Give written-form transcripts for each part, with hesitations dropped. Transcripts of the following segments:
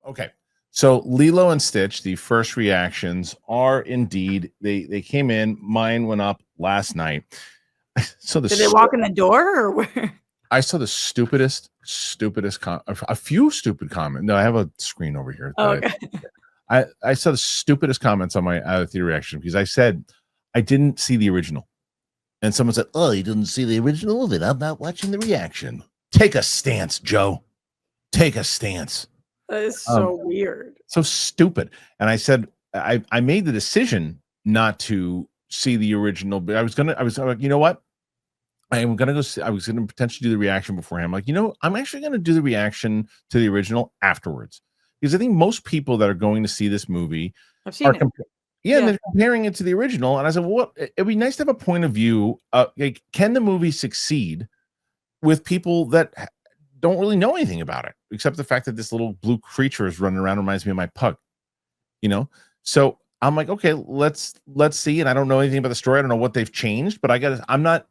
Okay. So Lilo and Stitch, the first reactions are indeed they came in. Mine went up last night. So Did they walk in the door or where? I saw the stupidest a few stupid comments. No, I have a screen over here. Oh, okay. I saw the stupidest comments on my out of theater reaction because I said I didn't see the original. And someone said, "Oh, you didn't see the original of it. I'm not watching the reaction." Take a stance, Joe. Take a stance. That is so weird. So stupid. And I said, I made the decision not to see the original, but I was like, you know what? I am gonna go see, I was gonna potentially do the reaction beforehand. I'm like, I'm actually gonna do the reaction to the original afterwards. Because I think most people that are going to see this movie I've seen it. And they're comparing it to the original. And I said, well, it'd be nice to have a point of view. Like, can the movie succeed with people that don't really know anything about it, except the fact that this little blue creature is running around, reminds me of my pug, So I'm like, okay, let's see. And I don't know anything about the story. I don't know what they've changed, but I'm not.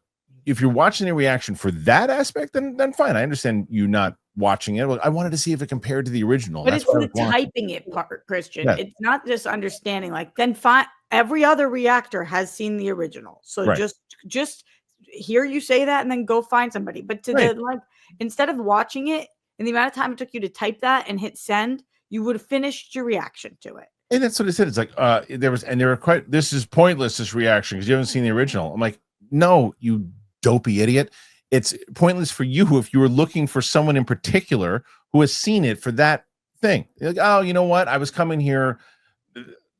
If you're watching a reaction for that aspect, then fine. I understand you not watching it. I wanted to see if it compared to the original. But it's the typing it part, Kristian. Yeah. It's not just understanding. Like, then fine. Every other reactor has seen the original, so just hear you say that and then go find somebody. But instead of watching it, in the amount of time it took you to type that and hit send, you would have finished your reaction to it. And that's what I said. It's like this is pointless, this reaction, because you haven't seen the original. I'm like, no, you dopey idiot. It's pointless for you if you were looking for someone in particular who has seen it for that thing. You're like, oh, you know what? I was coming here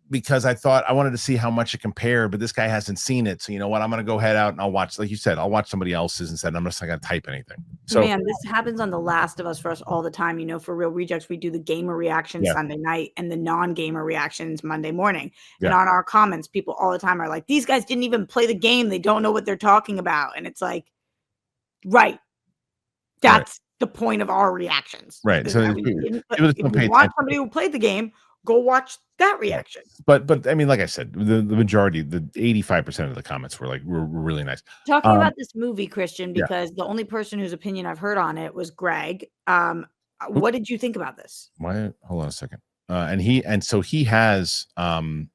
because I thought I wanted to see how much it compared, but this guy hasn't seen it. So you know what? I'm going to go head out and I'll watch, like you said, I'll watch somebody else's instead. I'm just not going to type anything. So, man, this happens on The Last of Us for us all the time. For Real Rejects, we do the gamer reaction Sunday night and the non-gamer reactions Monday morning. Yeah. And on our comments, people all the time are like, these guys didn't even play the game. They don't know what they're talking about. And it's like, right. That's the point of our reactions. Right. So if you want somebody who played the game, go watch that reaction. But I mean, like I said, the majority, the 85% of the comments were really nice. Talking about this movie, Kristian, because the only person whose opinion I've heard on it was Greg. What did you think about this? Why? Hold on a second. He has seen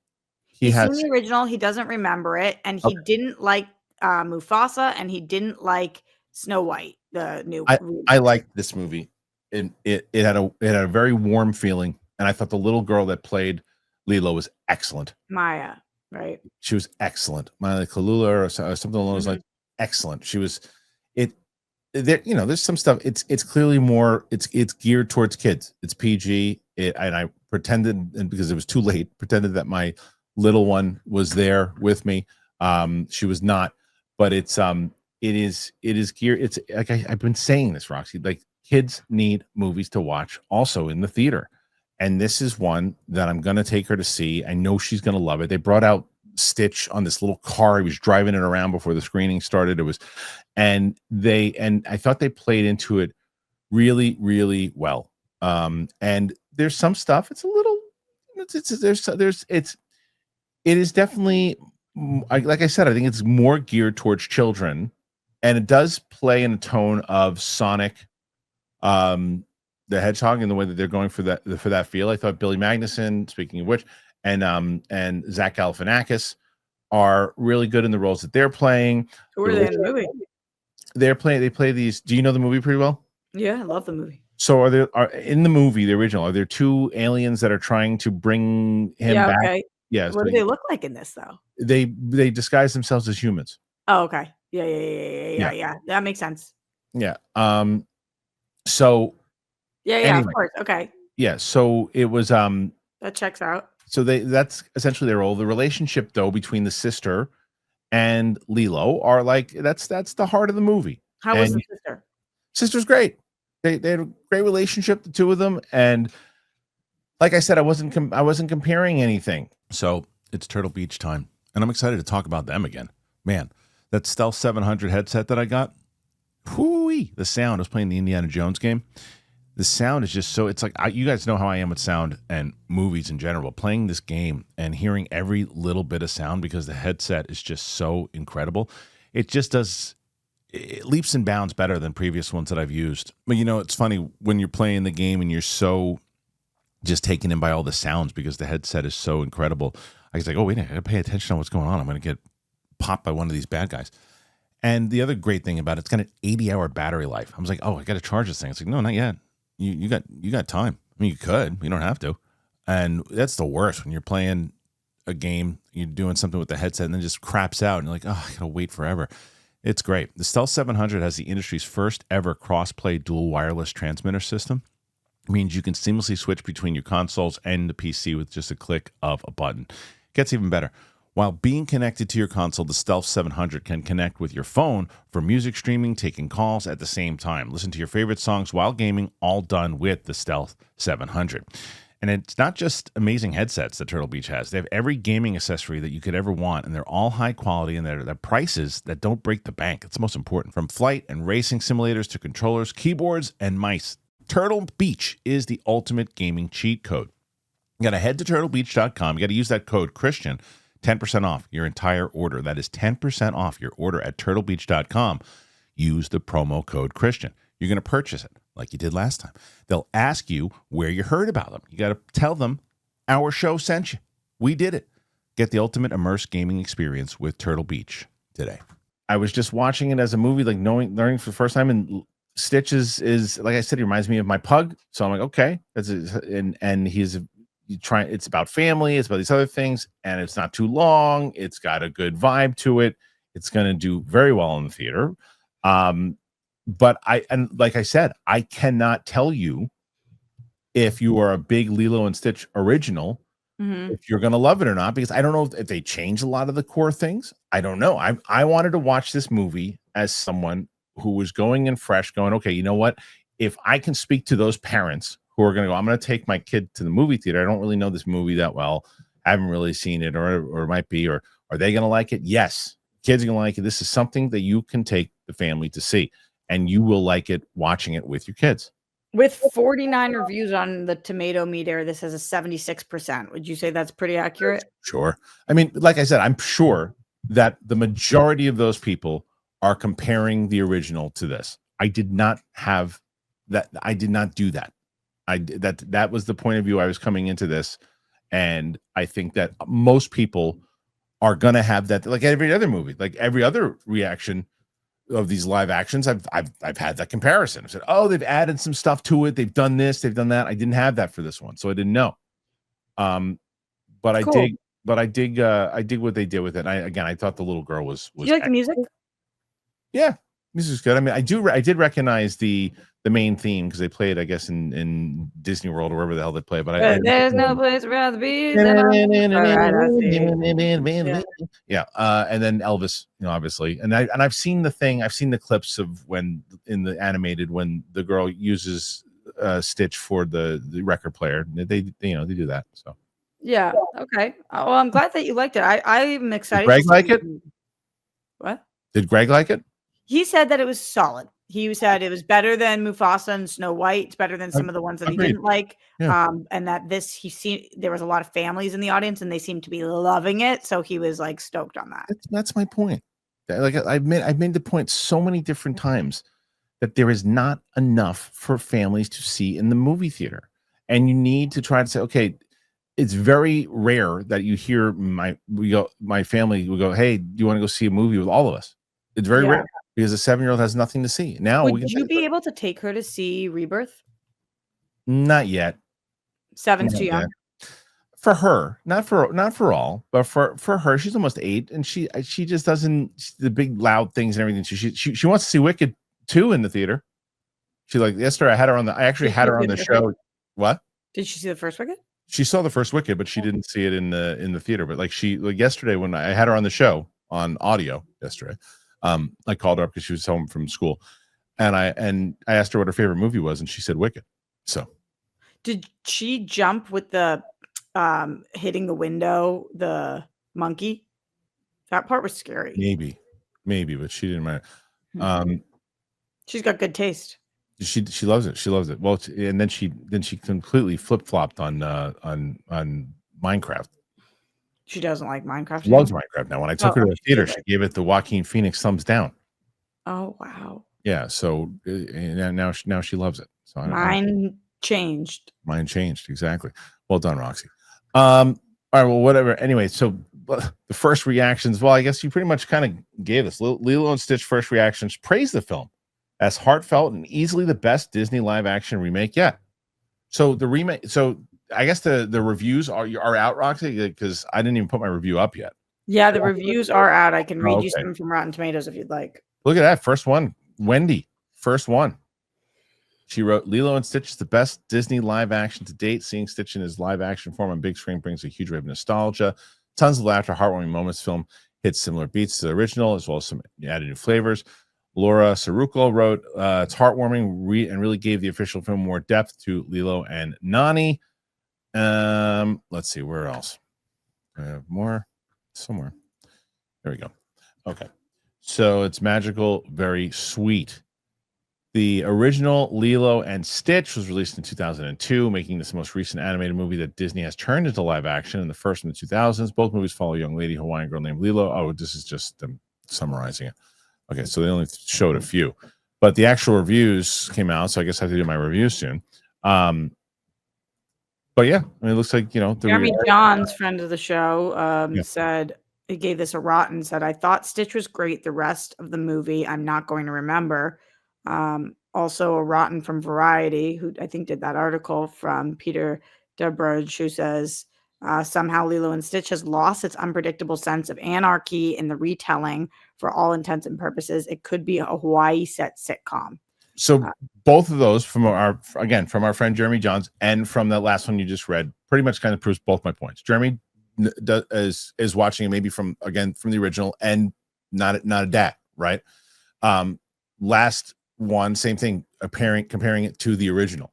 the original. He doesn't remember it, and he didn't like Mufasa, and he didn't like Snow White, the new. I liked this movie. It had a very warm feeling. And I thought the little girl that played Lilo was excellent. Maya, right? She was excellent. Maya Kalula or something along those lines. Excellent. She was. There's some stuff. It's clearly more. It's geared towards kids. It's PG. And I pretended, and because it was too late, pretended that my little one was there with me. She was not, but it is geared. It's like I've been saying this, Roxy. Like, kids need movies to watch also in the theater. And this is one that I'm going to take her to see. I know she's going to love it. They brought out Stitch on this little car. He was driving it around before the screening started. And I thought they played into it really, really well. And there's some stuff. It's a little, it is definitely, like I said, I think it's more geared towards children, and it does play in a tone of Sonic, the Hedgehog, and the way that they're going for that feel. I thought Billy Magnuson, speaking of which, and Zach Galifianakis are really good in the roles that they're playing. Who are they in the movie? They play these. Do you know the movie pretty well? Yeah, I love the movie. So are in the movie, the original, are there two aliens that are trying to bring him back? Okay. Yeah. What do they look like in this though? They disguise themselves as humans. Oh, okay. Yeah. That makes sense. Yeah. So. Yeah, anyway, of course. Okay. Yeah, so it was that checks out. So that's essentially their role. The relationship though between the sister and Lilo are like that's the heart of the movie. How was the sister? Sister's great. They had a great relationship, the two of them, and like I said, I wasn't comparing anything. So it's Turtle Beach time, and I'm excited to talk about them again. Man, that Stealth 700 headset that I got, whoo-wee, the sound. I was playing the Indiana Jones game. The sound is just so, it's like, you guys know how I am with sound and movies in general. Playing this game and hearing every little bit of sound because the headset is just so incredible. It just does, it leaps and bounds better than previous ones that I've used. But it's funny when you're playing the game and you're so just taken in by all the sounds because the headset is so incredible. I was like, oh, wait, I got to pay attention to what's going on. I'm going to get popped by one of these bad guys. And the other great thing about it's got an 80-hour battery life. I was like, oh, I got to charge this thing. It's like, no, not yet. You got time. I mean, you could. You don't have to. And that's the worst when you're playing a game, you're doing something with the headset, and then just craps out, and you're like, oh, I got to wait forever. It's great. The Stealth 700 has the industry's first ever cross-play dual wireless transmitter system. It means you can seamlessly switch between your consoles and the PC with just a click of a button. It gets even better. While being connected to your console, the Stealth 700 can connect with your phone for music streaming, taking calls at the same time. Listen to your favorite songs while gaming, all done with the Stealth 700. And it's not just amazing headsets that Turtle Beach has. They have every gaming accessory that you could ever want, and they're all high quality, and they're prices that don't break the bank. It's most important. From flight and racing simulators to controllers, keyboards, and mice, Turtle Beach is the ultimate gaming cheat code. You got to head to turtlebeach.com. You got to use that code Kristian. 10% off your entire order. That is 10% off your order at turtlebeach.com. Use the promo code Kristian. You're going to purchase it like you did last time. They'll ask you where you heard about them. You got to tell them our show sent you. We did it. Get the ultimate immersive gaming experience with Turtle Beach today. I was just watching it as a movie, like learning for the first time, and Stitch is like I said, he reminds me of my pug. So I'm like, okay, and he's it's about family, it's about these other things, and it's not too long. It's got a good vibe to it. It's going to do very well in the theater. But like I said, I cannot tell you if you are a big Lilo and Stitch original, if you're going to love it or not, because I don't know if they change a lot of the core things. I don't know. I wanted to watch this movie as someone who was going in fresh, going, okay, you know what? If I can speak to those parents who are going to go, I'm going to take my kid to the movie theater. I don't really know this movie that well. I haven't really seen it, or it might be, or are they going to like it? Yes. Kids are going to like it. This is something that you can take the family to see, and you will like it watching it with your kids. With 49 reviews on the tomato meter, this has a 76%. Would you say that's pretty accurate? Sure. I mean, like I said, I'm sure that the majority of those people are comparing the original to this. I did not have that. I did not do that. That was the point of view I was coming into this, and I think that most people are gonna have that, like every other movie, like every other reaction of these live actions. I've had that comparison. I said, oh, they've added some stuff to it. They've done this. They've done that. I didn't have that for this one, so I didn't know. But I dig what they did with it. I thought the little girl was. Do you like the music? Yeah, music's good. I mean, I did recognize the main theme because they play it, I guess, in Disney World or wherever the hell they play. But there's no place I'd rather be. Yeah, and then Elvis, obviously, and I've seen the clips of when in the animated when the girl uses Stitch for the record player. They do that. So yeah, okay. Well, I'm glad that you liked it. I'm excited. Did Greg like it? What? Did Greg like it? He said that it was solid. He said it was better than Mufasa and Snow White. It's better than some of the ones that he didn't like. Yeah. And that there was a lot of families in the audience and they seemed to be loving it. So he was like stoked on that. That's my point. Like I've made the point so many different times that there is not enough for families to see in the movie theater. And you need to try to say, okay, it's very rare that you hear my family will go, hey, do you want to go see a movie with all of us? It's very rare. Because a 7-year-old has nothing to see. Now, would you be able to take her to see Rebirth? Not yet. 7's too young. For her, not for all, but for her, she's almost 8, and she just doesn't the big loud things and everything. She wants to see Wicked 2 in the theater. She like yesterday. I actually had her on the show. What? Did she see the first Wicked? She saw the first Wicked, but she didn't see it in the theater. But like yesterday when I had her on the show on audio yesterday. I called her up because she was home from school, and I asked her what her favorite movie was, and she said Wicked. So, did she jump with the hitting the window, the monkey? That part was scary. Maybe, but she didn't mind. She's got good taste. She loves it. She loves it. Well, and then she completely flip flopped on Minecraft. She doesn't like Minecraft. She loves Minecraft now. When I took her to the theater, she gave it the Joaquin Phoenix thumbs down. Oh wow! Yeah, so now she loves it. So mine changed. Mind changed. Exactly. Well done, Roxy. All right. Well, whatever. Anyway, so the first reactions. Well, I guess you pretty much kind of gave us Lilo and Stitch first reactions. Praise the film as heartfelt and easily the best Disney live action remake yet. So the remake. So I guess the reviews are out, Roxy, because I didn't even put my review up yet. Yeah, the reviews are out. I can read you some from Rotten Tomatoes if you'd like. Look at that first one, Wendy. First one. She wrote, Lilo and Stitch is the best Disney live action to date. Seeing Stitch in his live action form on big screen brings a huge wave of nostalgia. Tons of laughter, heartwarming moments. Film hits similar beats to the original, as well as some added new flavors. Laura Saruco wrote, it's heartwarming and really gave the official film more depth to Lilo and Nani. Let's see, where else? I have more somewhere. There we go. Okay. So it's magical, very sweet. The original Lilo and Stitch was released in 2002, making this the most recent animated movie that Disney has turned into live action, and the first in the 2000s. Both movies follow a young lady Hawaiian girl named Lilo. Oh, this is just them summarizing it. Okay, so they only showed a few, but the actual reviews came out, so I guess I have to do my review soon. But yeah, I mean, it looks like, Jeremy Johns, friend of the show, said he gave this a rotten. Said, I thought Stitch was great. The rest of the movie, I'm not going to remember. Also a rotten from Variety, who I think did that article, from Peter Debruge, who says somehow Lilo and Stitch has lost its unpredictable sense of anarchy in the retelling. For all intents and purposes, it could be a Hawaii set sitcom. So both of those from our friend Jeremy Johns and from that last one you just read pretty much kind of proves both my points. Jeremy is watching it maybe from the original and not a dad, right? Last one, same thing, comparing it to the original.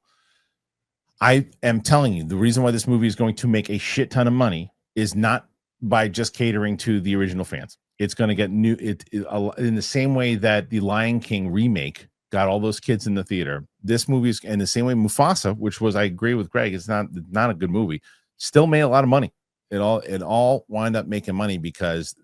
I am telling you, the reason why this movie is going to make a shit ton of money is not by just catering to the original fans. It's going to get new in the same way that the Lion King remake got all those kids in the theater. This movie is in the same way Mufasa, which was, I agree with Greg, it's not a good movie, still made a lot of money. It all wound up making money because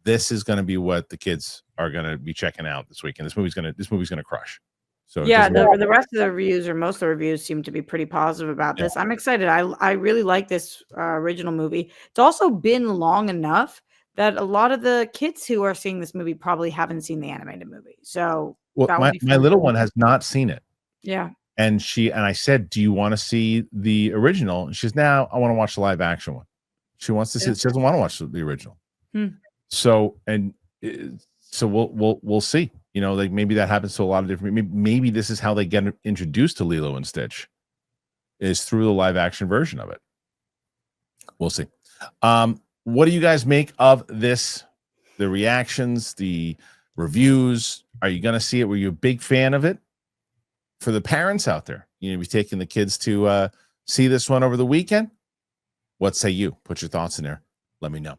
this is going to be what the kids are going to be checking out this week, and this movie's going to crush. So yeah, the rest of the reviews, or most of the reviews, seem to be pretty positive about this. I'm excited. I really like this original movie. It's also been long enough that a lot of the kids who are seeing this movie probably haven't seen the animated movie. So my little one has not seen it. Yeah. And I said, do you want to see the original? And she's, now I want to watch the live action one. She wants to see it. She doesn't want to watch the original. So we'll see. Like maybe that happens to a lot of different. Maybe this is how they get introduced to Lilo and Stitch, is through the live action version of it. We'll see. What do you guys make of this? The reactions, the reviews. Are you going to see it? Were you a big fan of it? For the parents out there, be taking the kids to see this one over the weekend. What say you? Put your thoughts in there. Let me know.